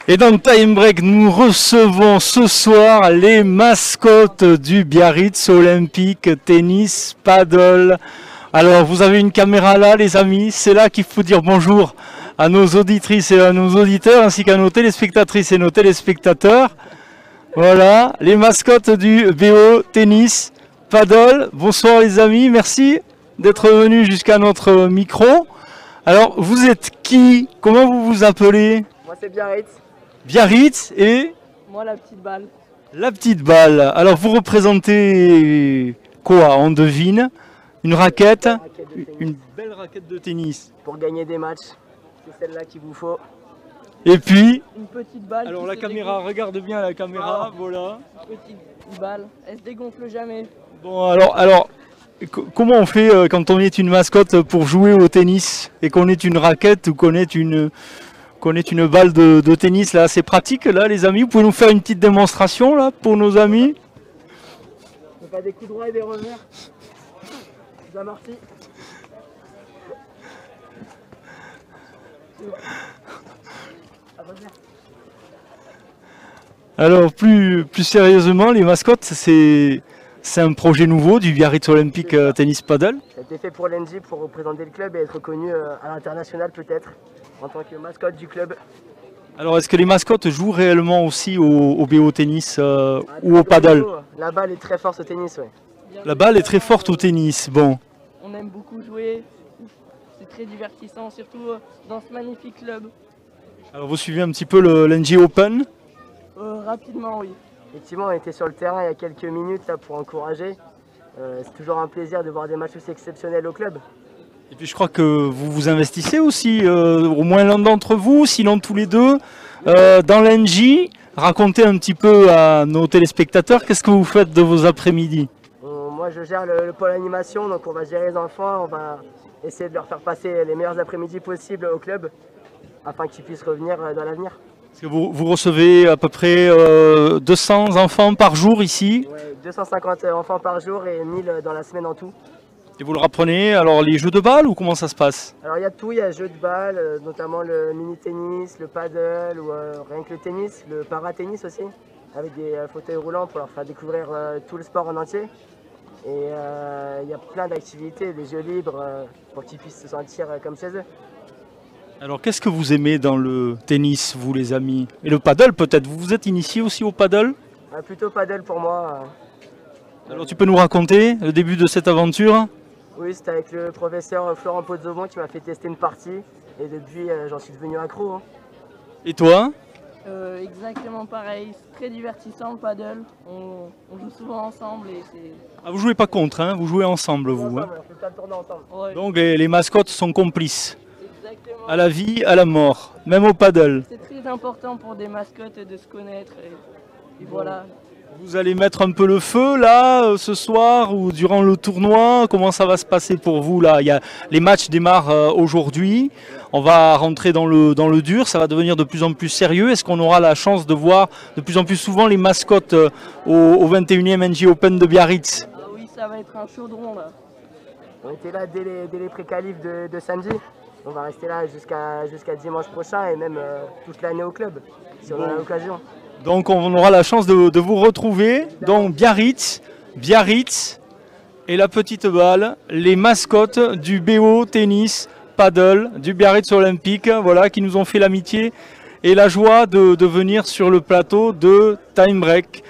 Et dans Time Break, nous recevons ce soir les mascottes du Biarritz Olympique Tennis Paddle. Alors, vous avez une caméra là, les amis, c'est là qu'il faut dire bonjour à nos auditrices et à nos auditeurs, ainsi qu'à nos téléspectatrices et nos téléspectateurs. Voilà, les mascottes du BO Tennis Paddle. Bonsoir les amis, merci d'être venus jusqu'à notre micro. Alors, vous êtes qui? Comment vous vous appelez? Moi c'est Biarritz. Biarritz et Moi la petite balle. la petite balle. Alors vous représentez quoi? On devine. Une raquette, une belle raquette de tennis. Pour gagner des matchs, c'est celle-là qu'il vous faut. Et puis, Une petite balle. alors la caméra, regarde bien la caméra, voilà. Une petite balle, elle se dégonfle jamais. Bon alors comment on fait quand on est une mascotte pour jouer au tennis et qu'on est une raquette ou qu'on est une balle de tennis là? C'est pratique là les amis, vous pouvez nous faire une petite démonstration là pour nos amis? On fait des coups droits et des revers. Des amortis. Alors plus sérieusement, les mascottes, c'est un projet nouveau du Biarritz Olympique Tennis Paddle. Ça a été fait pour l'NJ pour représenter le club et être reconnu à l'international peut-être en tant que mascotte du club. Alors est-ce que les mascottes jouent réellement aussi au BO tennis ou au paddle? La balle est très forte au tennis, ouais. La balle est très forte au tennis, bon. On aime beaucoup jouer, c'est très divertissant, surtout dans ce magnifique club. Alors vous suivez un petit peu l'NJ Open? Rapidement, oui. Effectivement, on était sur le terrain il y a quelques minutes là, pour encourager. C'est toujours un plaisir de voir des matchs aussi exceptionnels au club. Et puis je crois que vous vous investissez aussi, au moins l'un d'entre vous, sinon tous les deux, dans l'NJ. Racontez un petit peu à nos téléspectateurs, qu'est-ce que vous faites de vos après-midi? Moi je gère le pôle animation, donc on va gérer les enfants, on va essayer de leur faire passer les meilleurs après-midi possibles au club, afin qu'ils puissent revenir dans l'avenir. Est-ce que vous recevez à peu près 200 enfants par jour ici? Ouais, 250 enfants par jour et 1000 dans la semaine en tout. Et vous leur apprenez alors les jeux de balle ou comment ça se passe? Alors il y a tout, il y a jeux de balle, notamment le mini-tennis, le paddle ou rien que le tennis, le para-tennis aussi, avec des fauteuils roulants pour leur faire découvrir tout le sport en entier. Et il y a plein d'activités, des jeux libres pour qu'ils puissent se sentir comme chez eux. Alors qu'est-ce que vous aimez dans le tennis, vous les amis? Et le paddle peut-être? Vous vous êtes initié aussi au paddle? Plutôt paddle pour moi. Alors tu peux nous raconter le début de cette aventure? Oui, c'était avec le professeur Florent Pozzobon qui m'a fait tester une partie. Et depuis, j'en suis devenu accro. Hein. Et toi? Exactement pareil, c'est très divertissant le paddle, on joue souvent ensemble et c'est... Ah, vous jouez pas contre, hein? Vous jouez ensemble vous. Ensemble, Hein? on fait plein de tournois ensemble. Ouais, Donc les mascottes sont complices, exactement. à la vie, à la mort, même au paddle. C'est très important pour des mascottes de se connaître et voilà. Vous allez mettre un peu le feu là ce soir ou durant le tournoi? Comment ça va se passer pour vous là? Les matchs démarrent aujourd'hui. On va rentrer dans le dur, ça va devenir de plus en plus sérieux. Est-ce qu'on aura la chance de voir de plus en plus souvent les mascottes au 21e NJ Open de Biarritz? Ah oui, ça va être un chaudron là. On était là dès les pré-qualifs de samedi. On va rester là jusqu'à dimanche prochain et même toute l'année au club, si on en a l'occasion. Donc on aura la chance de vous retrouver. Donc Biarritz et la petite balle, les mascottes du BO Tennis Paddle du Biarritz Olympique, voilà, qui nous ont fait l'amitié et la joie de venir sur le plateau de Time Break.